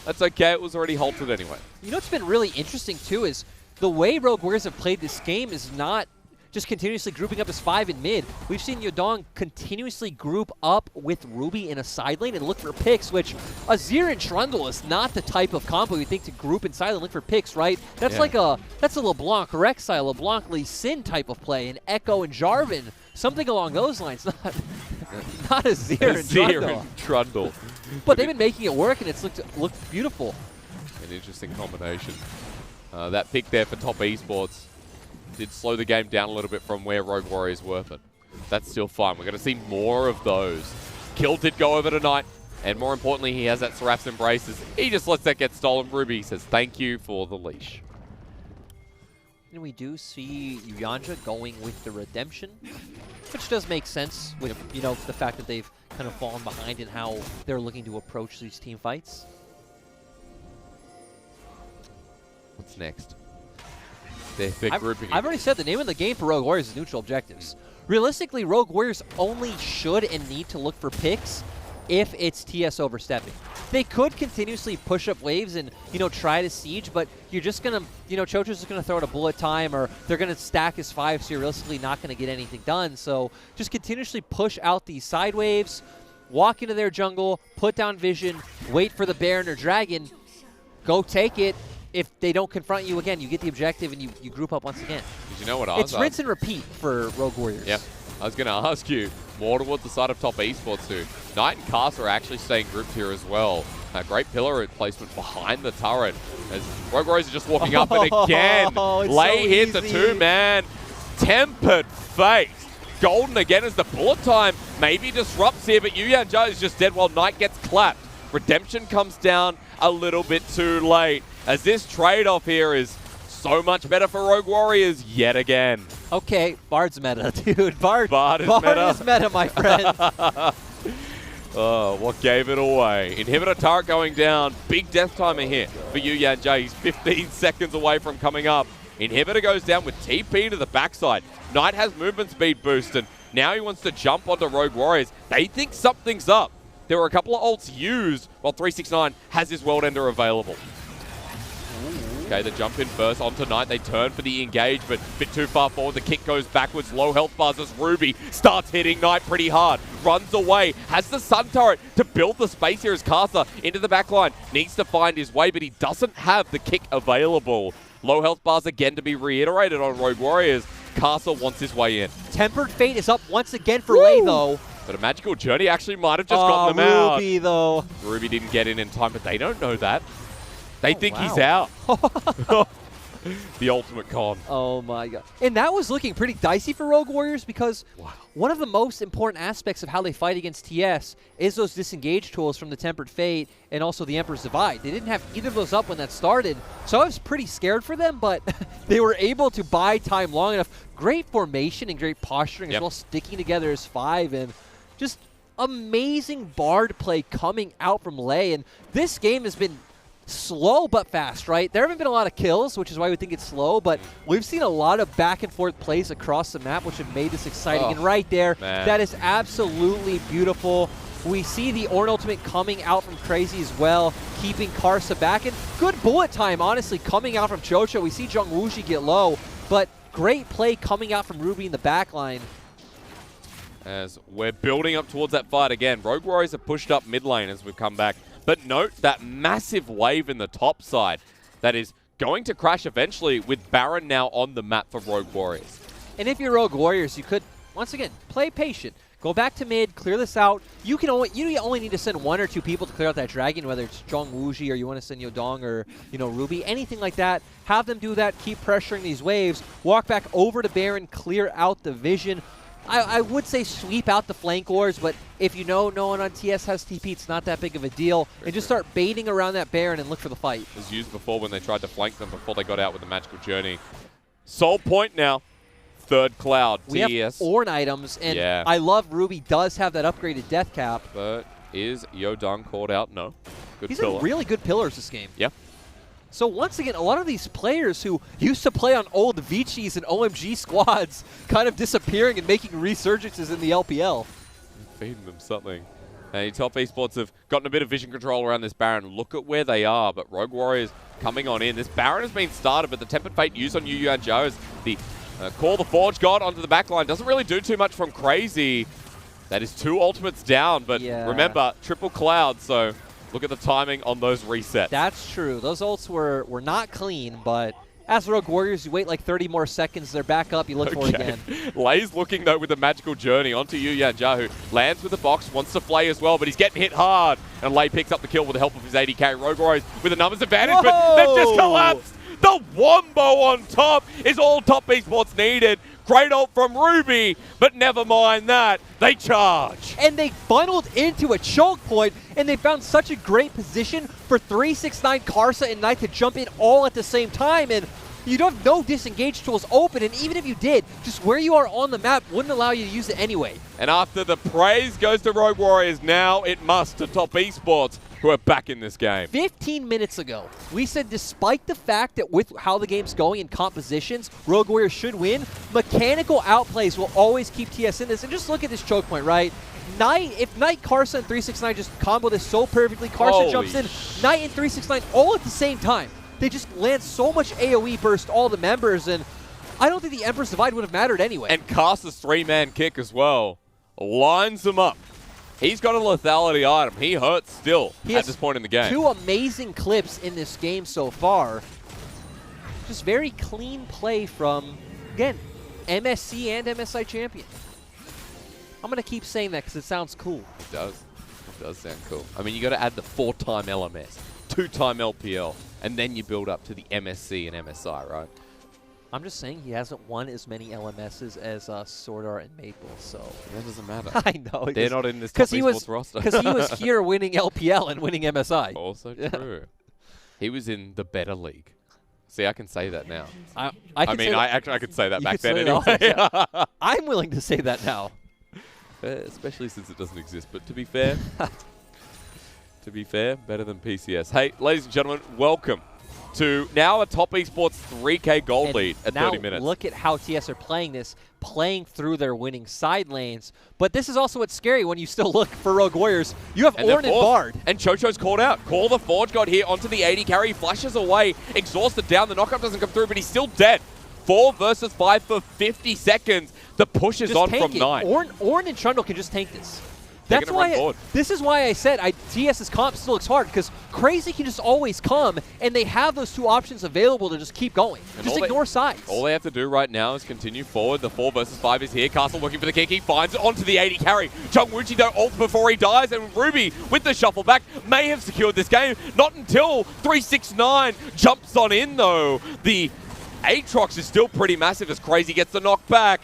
that's okay. It was already halted anyway. You know what's been really interesting, too, is the way Rogue Warriors have played this game is not just continuously grouping up as 5 in mid. We've seen Yodang continuously group up with Ruby in a side lane and look for picks, which Azir and Trundle is not the type of combo you think to group in side lane and look for picks, right? That's that's a LeBlanc Rek'Sai, LeBlanc Lee Sin type of play, and Echo and Jarvan, something along those lines, not Azir and Trundle. But they've been making it work, and it's looked beautiful. An interesting combination. That pick there for Top Esports did slow the game down a little bit from where Rogue Warriors were, but that's still fine. We're going to see more of those. Kill did go over tonight, and more importantly, he has that Seraph's Embraces. He just lets that get stolen. Ruby says thank you for the leash. And we do see Yanja going with the Redemption, which does make sense with, the fact that they've kind of fallen behind in how they're looking to approach these team fights. What's next? They're grouping. I've already said the name of the game for Rogue Warriors is neutral objectives. Realistically, Rogue Warriors only should and need to look for picks if it's TS overstepping. They could continuously push up waves and, try to siege, but you're just going to, Chocho's just going to throw it a bullet time, or they're going to stack his 5, so you're realistically not going to get anything done. So just continuously push out these side waves, walk into their jungle, put down vision, wait for the Baron or Dragon, go take it. If they don't confront you again, you get the objective and you group up once again. Did you know what I was It's rinse and repeat for Rogue Warriors. Yeah. I was going to ask you more towards the side of Top Esports too. Knight and Casa are actually staying grouped here as well. A great pillar placement behind the turret as Rogue Warriors are just walking up and again. Lay hits a 2-man. Tempered Fate. Golden again as the bullet time maybe disrupts here, but Yu Yanja is just dead while Knight gets clapped. Redemption comes down a little bit too late, as this trade-off here is so much better for Rogue Warriors yet again. Okay, Bard's meta, dude. Bard is meta, my friend. Oh, what gave it away? Inhibitor turret going down. Big death timer here for Yu Yanja. He's 15 seconds away from coming up. Inhibitor goes down with TP to the backside. Knight has movement speed boost, and now he wants to jump onto Rogue Warriors. They think something's up. There were a couple of ults used while 369 has his World Ender available. Okay, the jump in first onto Knight. They turn for the engage, but a bit too far forward. The kick goes backwards. Low health bars as Ruby starts hitting Knight pretty hard. Runs away. Has the Sun Turret to build the space here as Casa into the backline. Needs to find his way, but he doesn't have the kick available. Low health bars again to be reiterated on Rogue Warriors. Casa wants his way in. Tempered Fate is up once again for Lei, though. But a Magical Journey actually might have just gotten them out. Ruby, though. Ruby didn't get in time, but they don't know that. They think he's out. The ultimate con. Oh my god. And that was looking pretty dicey for Rogue Warriors because one of the most important aspects of how they fight against TS is those disengage tools from the Tempered Fate and also the Emperor's Divide. They didn't have either of those up when that started, so I was pretty scared for them, but they were able to buy time long enough. Great formation and great posturing as well, sticking together as 5, and just amazing Bard play coming out from Lei. And this game has been slow but fast, right? There haven't been a lot of kills, which is why we think it's slow, but we've seen a lot of back and forth plays across the map, which have made this exciting. And right there, that is absolutely beautiful. We see the Ornn ultimate coming out from Crazy as well, keeping Karsa back. And good bullet time, honestly, coming out from Chocho. We see Jung Wooji get low, but great play coming out from Ruby in the back line. As we're building up towards that fight again, Rogue Warriors have pushed up mid lane as we've come back. But note that massive wave in the top side that is going to crash eventually with Baron now on the map for Rogue Warriors. And if you're Rogue Warriors, you could, once again, play patient. Go back to mid, clear this out. You only need to send 1 or 2 people to clear out that dragon, whether it's Jung Wooji or you want to send Yodong or Ruby, anything like that. Have them do that, keep pressuring these waves, walk back over to Baron, clear out the vision. I would say sweep out the flank wars, but if you know no one on TS has TP, it's not that big of a deal. And just start baiting around that Baron and look for the fight. It was used before when they tried to flank them before they got out with the Magical Journey. Soul Point now. Third Cloud, TES. We have Ornn items, and I love Ruby does have that upgraded death cap. But is Yodong called out? No. Good He's pillar. in really good pillars this game. Yeah. So once again, a lot of these players who used to play on old Vichis and OMG squads kind of disappearing and making resurgences in the LPL. Feeding them something. And Top Esports have gotten a bit of vision control around this Baron. Look at where they are, but Rogue Warriors coming on in. This Baron has been started, but the Tempered Fate used on Yu Yuan Zhao is the Call the Forge God onto the backline. Doesn't really do too much from Crazy. That is 2 ultimates down, but remember, triple cloud, so look at the timing on those resets. That's true. Those ults were not clean, but as Rogue Warriors, you wait like 30 more seconds, they're back up, you look for it again. Lei's looking, though, with the Magical Journey onto Yu Yuan Zhao, who lands with the box, wants to flay as well, but he's getting hit hard. And Lei picks up the kill with the help of his 80k. Rogue Warriors with a numbers advantage, but they've just collapsed. The Wombo on top is all Top Esports needed. Great ult from Ruby, but never mind that. They charge. And they funneled into a choke point, and they found such a great position for 369 Karsa and Knight to jump in all at the same time. And you don't have no disengage tools open, and even if you did, just where you are on the map wouldn't allow you to use it anyway. And after the praise goes to Rogue Warriors, now it must to Top Esports, who are back in this game. 15 minutes ago, we said despite the fact that with how the game's going in compositions, Rogue Warriors should win, mechanical outplays will always keep TS in this. And just look at this choke point, right? If Knight, Karsa, and 369 just combo this so perfectly, Karsa jumps in, Knight and 369 all at the same time. They just land so much AoE burst all the members, and I don't think the Emperor's Divide would have mattered anyway. And Karsa's 3-man kick as well lines them up. He's got a lethality item. He hurts still at this point in the game. 2 amazing clips in this game so far. Just very clean play from, again, MSC and MSI champion. I'm going to keep saying that because it sounds cool. It does. It does sound cool. I mean, you got to add the 4-time LMS, 2-time LPL, and then you build up to the MSC and MSI, right? I'm just saying he hasn't won as many LMSs as Sword Art and Maple, so... That doesn't matter. I know. They're not in this Top Esports roster. Because he was here winning LPL and winning MSI. Also true. He was in the better league. See, I can say that now. I could say that back then anyway. I'm willing to say that now. Especially since it doesn't exist. But to be fair, better than PCS. Hey, ladies and gentlemen, welcome to now a Top Esports 3K gold lead at 30 minutes. Look at how TS are playing this, playing through their winning side lanes. But this is also what's scary when you still look for Rogue Warriors. You have Ornn and Bard. And Chocho's called out. Call the Forge God here onto the 80 carry. Flashes away. Exhausted down. The knockup doesn't come through, but he's still dead. 4 versus 5 for 50 seconds. The push is on from 9. Ornn and Trundle can just tank this. That's why this is why I said TS's comp still looks hard, because Crazy can just always come, and they have those 2 options available to just keep going. And just ignore sides. All they have to do right now is continue forward. The 4 versus 5 is here. Castle looking for the kick. He finds it onto the 80 carry. Jung Wooji though ult before he dies, and Ruby with the shuffle back may have secured this game. Not until 369 jumps on in though. The Aatrox is still pretty massive as Crazy gets the knockback.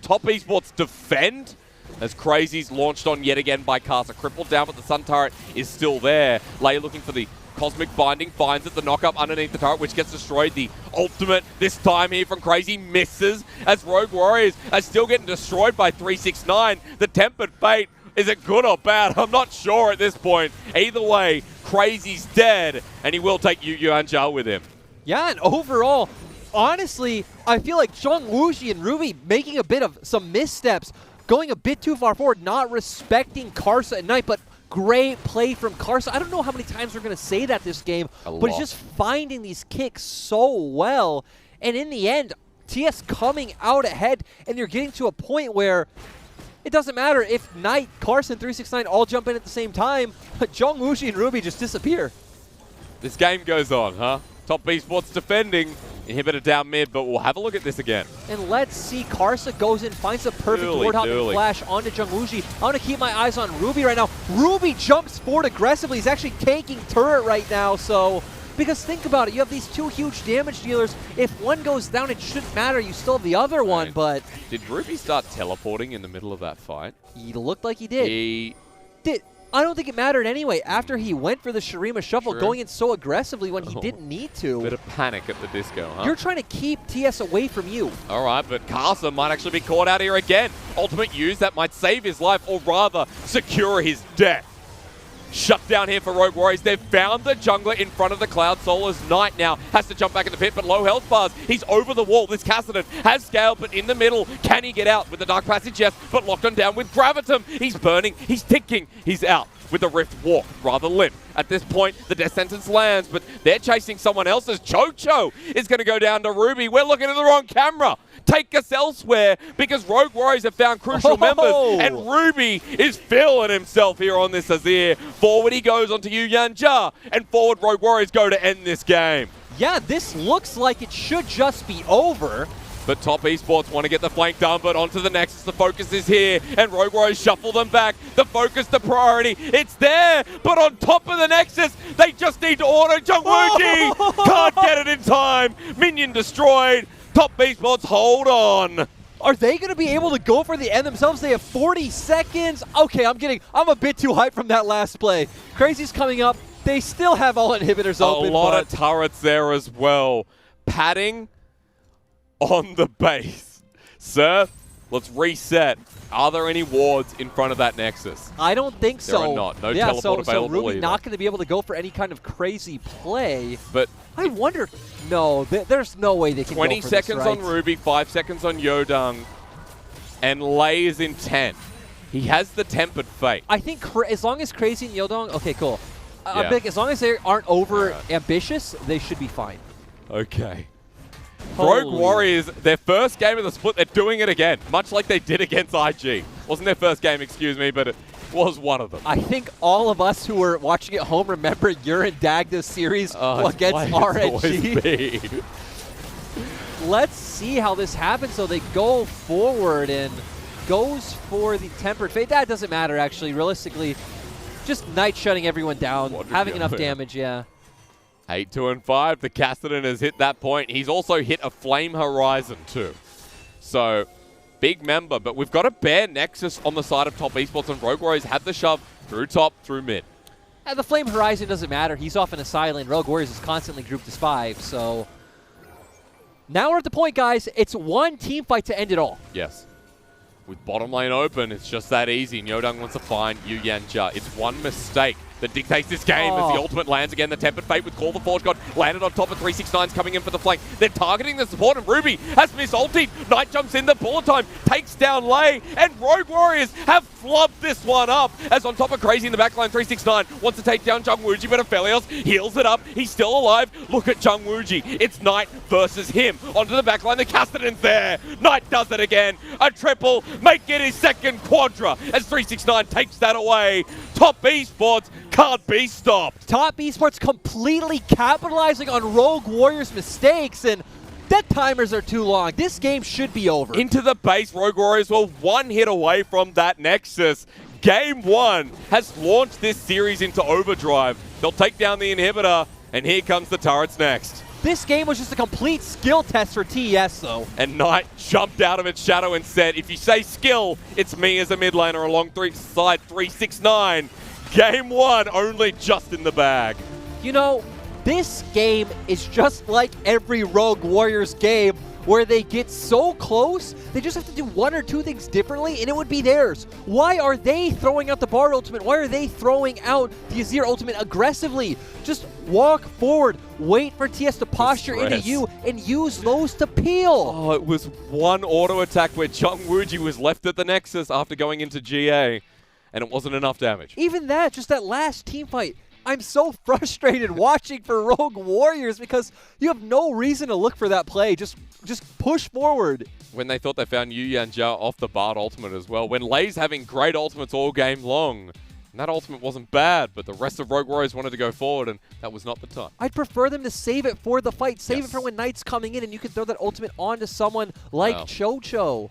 Top Esports defend as Crazy's launched on yet again by Casa. Crippled down, but the Sun Turret is still there. Lay looking for the Cosmic Binding, finds it, the knock-up underneath the turret, which gets destroyed. The ultimate this time here from Crazy misses as Rogue Warriors are still getting destroyed by 369. The Tempered Fate, is it good or bad? I'm not sure at this point. Either way, Crazy's dead, and he will take Yu Yuanjia with him. Yeah, and overall, honestly, I feel like Zhong Wuji and Ruby making a bit of some missteps, going a bit too far forward, not respecting Karsa at night, but great play from Karsa. I don't know how many times we're going to say that this game, but he's just finding these kicks so well. And in the end, TS coming out ahead, and you're getting to a point where it doesn't matter if Knight, Karsa, and 369 all jump in at the same time. Zhong Wuji and Ruby just disappear. This game goes on, huh? Top Esports defending. Inhibitor down mid, but we'll have a look at this again. And let's see, Karsa goes in, finds a perfect ward-hopping flash onto Zhong Wuji. I want to keep my eyes on Ruby right now. Ruby jumps forward aggressively. He's actually taking turret right now, so... Because think about it, you have these two huge damage dealers. If one goes down, it shouldn't matter. You still have the other one, but... Did Ruby start teleporting in the middle of that fight? He looked like he did. He did. I don't think it mattered anyway. After he went for the Shurima Shuffle, going in so aggressively when he didn't need to. Bit of panic at the disco, huh? You're trying to keep TS away from you. All right, but Karsa might actually be caught out here again. Ultimate use that might save his life, or rather, secure his death. Shut down here for Rogue Warriors. They've found the jungler in front of the Cloud Solar's Knight now. Has to jump back in the pit, but low health bars. He's over the wall. This Kassadin has scaled, but in the middle. Can he get out with the Dark Passage? Yes, but locked on down with Gravitum. He's burning. He's ticking. He's out with the Rift Walk. Rather limp. At this point, the death sentence lands, but they're chasing someone else's. Chocho is going to go down to Ruby. We're looking at the wrong camera. Take us elsewhere, because Rogue Warriors have found crucial members, and Ruby is feeling himself here on this Azir. Forward he goes onto Yu Yuanjia, and forward Rogue Warriors go to end this game. Yeah, this looks like it should just be over. But Top Esports want to get the flank done, but onto the Nexus. The focus is here, and Rogue Warriors shuffle them back. The focus, the priority, it's there, but on top of the Nexus, they just need to auto Zhong Wuji. Can't get it in time. Minion destroyed. Top Esports, hold on. Are they going to be able to go for the end themselves? They have 40 seconds. Okay, I'm a bit too hyped from that last play. Crazy's coming up. They still have all inhibitors open. A lot of turrets there as well. Padding on the base. Sir, let's reset. Are there any wards in front of that Nexus? I don't think so. There are not. No teleport available so Ruby either. Not going to be able to go for any kind of crazy play. But I wonder. No, there's no way they can 20 go for seconds this, right? on Ruby, 5 seconds on Yodung, and Lay is in 10. He has the Tempered Fate. I think as long as Crazy and Yodong, okay, cool. Yeah. I think as long as they aren't over ambitious, they should be fine. Okay. Rogue Warriors, their first game of the split, they're doing it again, much like they did against IG. Wasn't their first game, excuse me, but it was one of them. I think all of us who were watching at home remember Ur and Dagda's series against RNG. Let's see how this happens. So they go forward and goes for the Tempered Fate. That doesn't matter, actually. Realistically, just Knight shutting everyone down, having enough damage, yeah. 8-2 and 5. The Kassadin has hit that point. He's also hit a Flame Horizon too. So, big member. But we've got a bare Nexus on the side of Top Esports, and Rogue Warriors have the shove through top, through mid. And the Flame Horizon doesn't matter. He's off in a silent. Rogue Warriors is constantly grouped as 5. So, now we're at the point, guys. It's one team fight to end it all. Yes. With bottom lane open, it's just that easy. Nyodung wants to find Yu Yuanjia. It's one mistake that dictates this game as the ultimate lands again. The Tempered Fate with Call the Forge God landed on top of 369's coming in for the flank. They're targeting the support, and Ruby has miss-ultied. Knight jumps in, the bullet time takes down Lay, and Rogue Warriors have flubbed this one up as on top of Crazy in the backline. 369 wants to take down Zhong Wuji, but Aphelios heals it up. He's still alive. Look at Zhong Wuji. It's Knight versus him. Onto the backline, the Kassadin's there. Knight does it again. A triple, make it his second quadra as 369 takes that away. Top Esports can't be stopped. Top Esports completely capitalizing on Rogue Warriors' mistakes, and death timers are too long. This game should be over. Into the base, Rogue Warriors were one hit away from that Nexus. Game 1 has launched this series into overdrive. They'll take down the inhibitor, and here comes the turrets next. This game was just a complete skill test for TES, though. And Knight jumped out of its shadow and said, if you say skill, it's me as a mid laner along side 369. Game 1 only just in the bag. You know, this game is just like every Rogue Warriors game where they get so close, they just have to do one or two things differently, and it would be theirs. Why are they throwing out the Bard ultimate? Why are they throwing out the Azir ultimate aggressively? Just walk forward, wait for TS to posture into you, and use those to peel. Oh, it was one auto attack where Chung Wuji was left at the Nexus after going into GA, and it wasn't enough damage. Even that, just that last team fight. I'm so frustrated watching for Rogue Warriors because you have no reason to look for that play. Just push forward. When they thought they found Yu Yanjia off the Bard ultimate as well. When Lei's having great ultimates all game long. And that ultimate wasn't bad, but the rest of Rogue Warriors wanted to go forward, and that was not the time. I'd prefer them to save it for the fight. Save it for when Knight's coming in, and you can throw that ultimate onto someone like Chocho.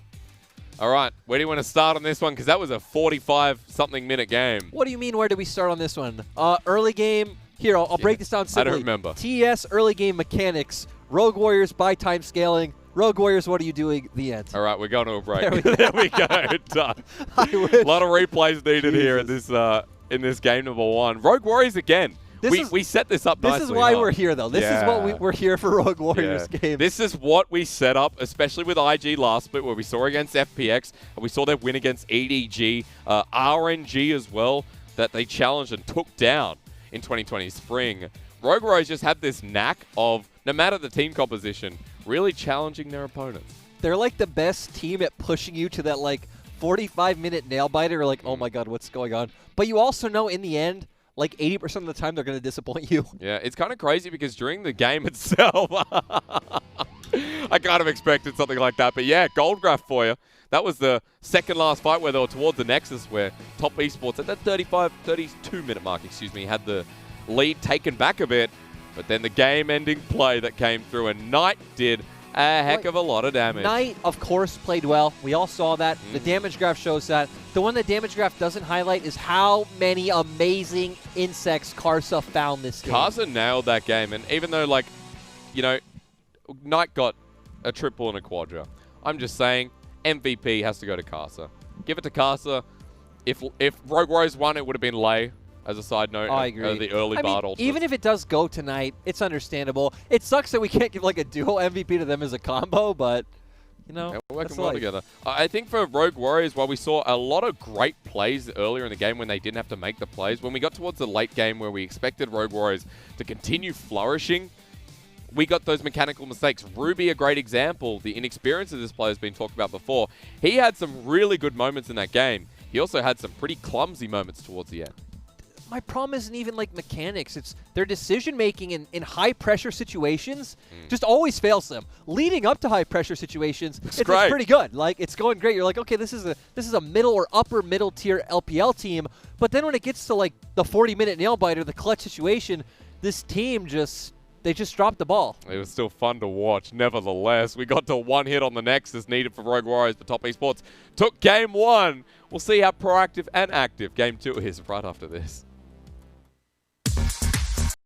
All right, where do you want to start on this one? Because that was a 45-something minute game. What do you mean, where do we start on this one? Early game, here, I'll break this down simply. I don't remember. TES early game mechanics, Rogue Warriors by time scaling. Rogue Warriors, what are you doing? The end. All right, we're going to a break. There we go. Done. I wish. A lot of replays needed here in this game number 1. Rogue Warriors again. We set this up nicely. This is why we're here, though. This is what we're here for Rogue Warriors games. This is what we set up, especially with IG last split, where we saw against FPX, and we saw their win against EDG, RNG as well, that they challenged and took down in 2020 spring. Rogue Warriors just had this knack of, no matter the team composition, really challenging their opponents. They're like the best team at pushing you to that like 45-minute nail biter, like, oh my god, what's going on? But you also know in the end, like 80% of the time, they're going to disappoint you. Yeah, it's kind of crazy because during the game itself, I kind of expected something like that. But yeah, Goldgraph for you. That was the second last fight where they were towards the Nexus, where Top Esports at that 32-minute mark, had the lead taken back a bit. But then the game-ending play that came through, and Knight did a heck of a lot of damage. Knight, of course, played well. We all saw that. The damage graph shows that. The one that damage graph doesn't highlight is how many amazing insects Karsa found this game. Karsa nailed that game, and even though, like, you know, Knight got a triple and a quadra, I'm just saying MVP has to go to Karsa. Give it to Karsa. If Rogue Warriors won, it would have been Lei. As a side note, I agree. The early Bard ultimate. Even if it does go tonight, it's understandable. It sucks that we can't give like a dual MVP to them as a combo, but you know, we're working well together. I think for Rogue Warriors, while we saw a lot of great plays earlier in the game when they didn't have to make the plays, when we got towards the late game where we expected Rogue Warriors to continue flourishing, we got those mechanical mistakes. Ruby, a great example. The inexperience of this player has been talked about before. He had some really good moments in that game. He also had some pretty clumsy moments towards the end. My problem isn't even like mechanics. It's their decision-making in high-pressure situations just always fails them. Leading up to high-pressure situations, it's pretty good. Like, it's going great. You're like, okay, this is a middle or upper middle tier LPL team. But then when it gets to like the 40-minute nail biter, the clutch situation, this team they just dropped the ball. It was still fun to watch. Nevertheless, we got to one hit on the Nexus needed for Rogue Warriors, but Top Esports took game 1. We'll see how proactive and active game 2 is right after this.